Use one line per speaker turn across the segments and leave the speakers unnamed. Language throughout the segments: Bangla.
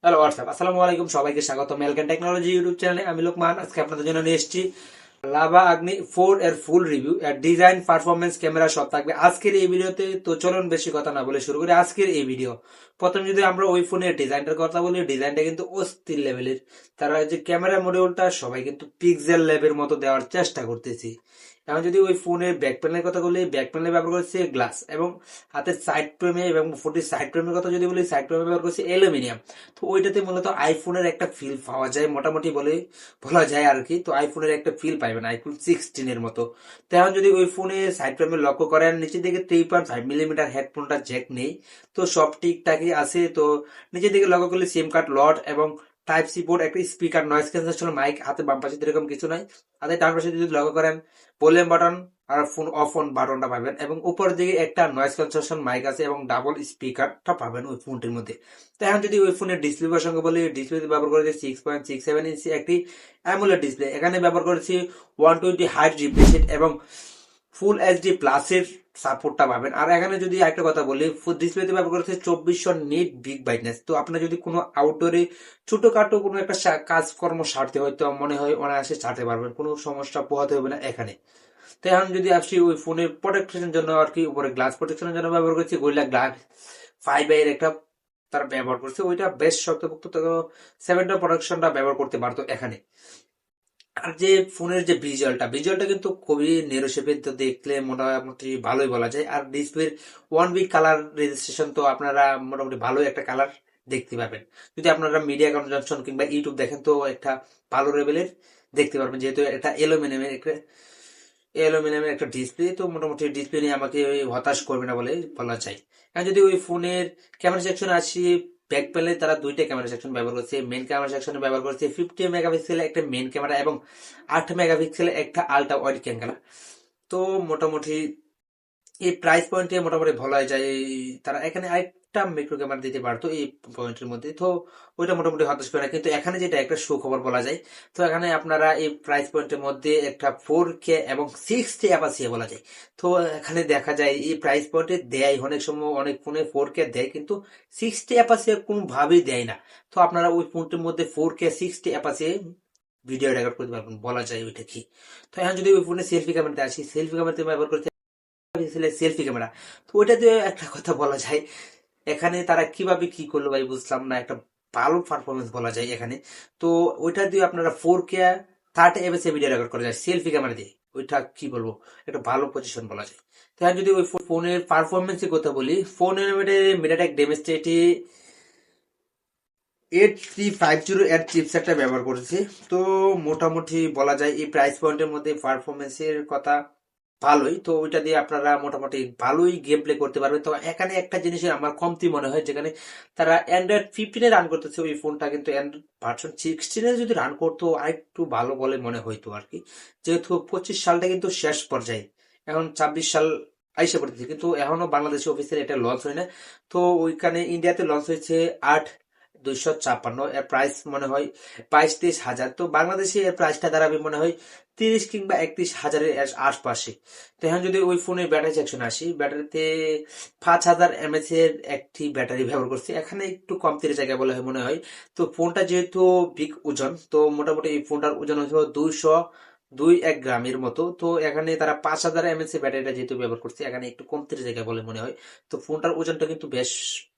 হ্যালো হোয়াটসঅ্যাপ, আসসালামু আলাইকুম। সবাইকে স্বাগত মেলকেন টেকনোলজি ইউটিউব চ্যানেলে। আমি লোকমান। আজকে আপনাদের জন্য নিয়ে এসেছি লাভা আগ্নি 4 এর ফুল রিভিউ, এর ডিজাইন, পারফরমেন্স, ক্যামেরা সব থাকবে আজকের এই ভিডিওতে। তো চলুন বেশি কথা না বলে শুরু করি আজকের এই ভিডিও। প্রথম যদি আমরা ওই ফোনের ডিজাইনটার কথা বলি, ডিজাইনটা কিন্তু অস্থির লেভেলের। তারা যে ক্যামেরা মডিউলটা সবাই কিন্তু পিক্সেল লেভের মতো দেওয়ার চেষ্টা করতেছি। এখন যদি ওই ফোনের ব্যাক প্যানেলের কথা বলি, ব্যাক প্যানেলে ব্যবহার করছে গ্লাস, এবং হাতের সাইড ফ্রেমে এবং ফোনটির সাইড ফ্রেমের কথা যদি বলি, সাইড ফ্রেমে ব্যবহার করছে অ্যালুমিনিয়াম। তো ওইটাতে মূলত আইফোনের একটা ফিল পাওয়া যায় মোটামুটি বলে বলা যায় আর কি। তো আইফোনের একটা ফিল পাইবেন আইফোন 16 মতো। তো এখন যদি ওই ফোনে সাইড ফ্রেমে লক্ষ্য করেন, নিচের দিকে 3.5 মিলিমিটার হেডফোনটা জ্যাক নেই। তো সব ঠিকঠাকই আছে। তো নিচের দিকে লক্ষ্য করলে সিম কার্ড লট এবং টাইপ সি পোর্ট, একটা স্পিকার, নয়েজ ক্যান্সেলেশন মাইক, হাতে বাম পাশে এরকম কিছু নাই। হাতে ডান পাশে যদি লক্ষ্য করেন, ভলিউম বাটন আর ফোন অফ অন বাটনটা পাবেন, এবং উপরের দিকে একটা নয়েজ ক্যান্সেলেশন মাইক আছে এবং ডাবল স্পিকারটা পাবেন ওই ফোনটির মধ্যে। তো এখন যদি ওই ফোনের ডিসপ্লে প্রসঙ্গে বলি, ডিসপ্লেতে ব্যবহার করেছি 6.67 ইঞ্চি একটি অ্যামোলেড ডিসপ্লে। এখানে ব্যবহার করেছি 120 হার্টজ রিফ্রেশ রেট এবং ফুল এইচডি প্লাসের সাপোর্টটা পাবেন। আর এখানে যদি একটা কথা বলি, ডিসপ্লেতে ব্যবহার করেছে 2400 নিট বিগ ব্রাইটনেস। তো আপনার যদি কোনো আউটডোরে ছোটখাটো কোনো একটা কাজকর্ম সারতে হয়, তো মনে হয় অনায়াসে ছাড়তে পারবেন, কোনো সমস্যা পোহাতে হবে না এখানে। তো এখন যদি আসি ওই ফোনের প্রোটেকশনের জন্য আর কি, উপরে গ্লাস প্রোটেকশনের জন্য ব্যবহার করছি গোরিলা গ্লাস 5 এর একটা তারা ব্যবহার করছে। ওইটা বেশ শক্তপোক্ত, তো 7টা প্রোটেকশনটা ব্যবহার করতে পারতো এখানে। আর যে ফোনের যে ভিজুয়ালটা কিন্তু খুবই নেরো শেপের, তো দেখলে মোটামুটি ভালোই বলা যায়। আর ডিসপ্লের 1 বিট কালার রেজিস্ট্রেশন, তো আপনারা মোটামুটি ভালোই একটা কালার দেখতে পাবেন। যদি আপনারা মিডিয়া কনজাম্পশন কিংবা ইউটিউব দেখেন, তো একটা ভালো লেভেলের দেখতে পারবেন, যেহেতু এটা অ্যালুমিনিয়ামের একটা ডিসপ্লে। তো মোটামুটি ডিসপ্লে নিয়ে আমাকে ওই হতাশ করবে না বলে বলা যায়। এখন যদি ওই ফোনের ক্যামেরা সেকশনে আসি, ব্যাক প্যানেলে তারা দুইটা ক্যামেরা সেকশন ব্যবহার করছে। মেন ক্যামেরা সেকশনে ব্যবহার করছে 50 মেগাপিক্সেলের একটা মেন ক্যামেরা এবং 8 মেগাপিক্সেলের একটা আলট্রা ওয়াইড ক্যামেরা। তো মোটামুটি এই প্রাইস পয়েন্টে মোটামুটি ভালো হয়ে যায়। তারা এখানে আরেকটা মাইক্রো ক্যামেরা দিতে পারতো এই পয়েন্টের মধ্যে, তো ওইটা মোটামুটি হতাশ করে না। কিন্তু এখানে যেটা একটা সুখবর বলা যায়, তো এখানে আপনারা এই প্রাইস পয়েন্টের মধ্যে একটা 4K এবং 60 অ্যাপাসিয়া বলা যায়। তো এখানে দেখা যায় এই প্রাইস পয়েন্টে দেয়, অনেক সময় অনেক ফোনে 4K দেয়, কিন্তু 60 অ্যাপাসিয়া কোনোভাবেই দেয় না। তো আপনারা ওই ফোনটির মধ্যে 4K 60 অ্যাপাসিয়া ভিডিও রেকর্ড করতে পারবেন বলা যায় ওইটা কি। তো এখন যদি ওই ফোনে সেলফি ক্যামেরাতে আসি, সেলফি ক্যামেরাতে ব্যবহার করতে সেলফি ক্যামেরা। তো ওইটাতে একটা কথা বলা যায়, এখানে তারা কিভাবে কি করলো ভাই বুঝলাম না, একটা ভালো পারফরমেন্স বলা যায় এখানে। তো ওইটা দিয়ে আপনারা 4K 30 fps এ ভিডিও রেকর্ড করা যায় সেলফি ক্যামেরা দিয়ে। ওইটা কি বলবো, একটা ভালো পজিশন বলা যায়। তো এখন যদি ওই ফোনের পারফরমেন্সের কথা বলি, ফোনের মিডিয়াটেক ডেমনস্ট্রেটে 8350 এর চিপসেটটা ব্যবহার করেছি। তো মোটামুটি বলা যায় এই প্রাইস পয়েন্টের মধ্যে পারফরমেন্সের কথা ভালোই। তো ওইটা দিয়ে আপনারা মোটামুটি ভালোই গেম প্লে করতে পারবেন। তো এখানে একটা জিনিসের আমার কমতি মনে হয়, যেখানে তারা অ্যান্ড্রয়েড 15-এ রান করতেছে ওই ফোনটা, কিন্তু অ্যান্ড্রয়েড ভার্সন 16-এ যদি রান করতো আরেকটু ভালো বলে মনে হইতো আর কি। যেহেতু 25 সালটা কিন্তু শেষ পর্যায়ে, এখন 26 সাল আইসে পড়তেছে, কিন্তু এখনো বাংলাদেশে অফিসিয়ালি এটা লঞ্চ হয় না। তো ওইখানে ইন্ডিয়াতে লঞ্চ হয়েছে 8,256, এর প্রাইস মনে হয় 22-23 হাজার। তো বাংলাদেশে এর প্রাইসটা দাঁড়াবে মনে হয় 30 কিংবা 31 হাজারের আশপাশে। তো এখন যদি ওই ফোনের ব্যাটারি সেকশন আসি, ব্যাটারিতে 5000 mAh এর একটি ব্যাটারি ব্যবহার করছি। এখানে একটু কমতির জায়গা বলে হয় মনে হয়। তো ফোনটা যেহেতু বিগ ওজন, তো মোটামুটি এই ফোনটার ওজন হচ্ছে 201 গ্রামের মতো। তো এখানে তারা 5000 mAh এর ব্যাটারিটা যেহেতু ব্যবহার করছে, এখানে একটু কমতির জায়গা বলে মনে হয়। তো ফোনটার ওজনটা কিন্তু বেশ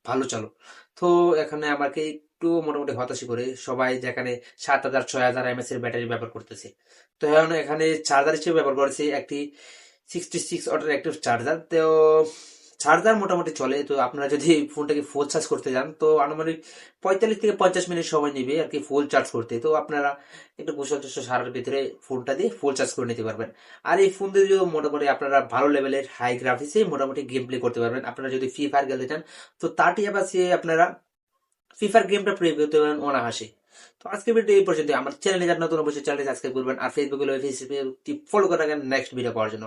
ভালো চালু। তো এখানে আমাকে একটু মোটামুটি হতাশই করে সবাই, যেখানে 7000 6000 mAh এর ব্যাটারি ব্যবহার করতেছে। তো এখন এখানে চার্জার হিসেবে ব্যবহার করেছি একটি 66 ওয়াটের একটি চার্জার। তো চার্জার মোটামুটি চলে। তো আপনারা যদি ফোনটাকে ফুল চার্জ করতে যান, তো আনুমানিক 45 থেকে 50 মিনিট সময় নেবে আর কি ফুল চার্জ করতে। তো আপনারা একটু গোসল টোসল সারার ভিতরে ফোনটা দিয়ে ফুল চার্জ করে নিতে পারবেন। আর এই ফোন দিয়ে যদি মোটামুটি আপনারা ভালো লেভেলের হাই গ্রাফিক্সে মোটামুটি গেম প্লে করতে পারবেন। আপনারা যদি ফ্রি ফায়ার খেলতে চান, তো 30 আপনারা ফিফার গেমটা প্লে করতে পারেন অনায়াসে। তো আজকের ভিডিও এই পর্যন্ত। আমার চ্যানেলে যারা নতুন অবশ্যই চ্যানেলটি সাবস্ক্রাইব করবেন, আর ফেসবুকে ফলো করে রাখেন নেক্সট ভিডিও পাওয়ার জন্য।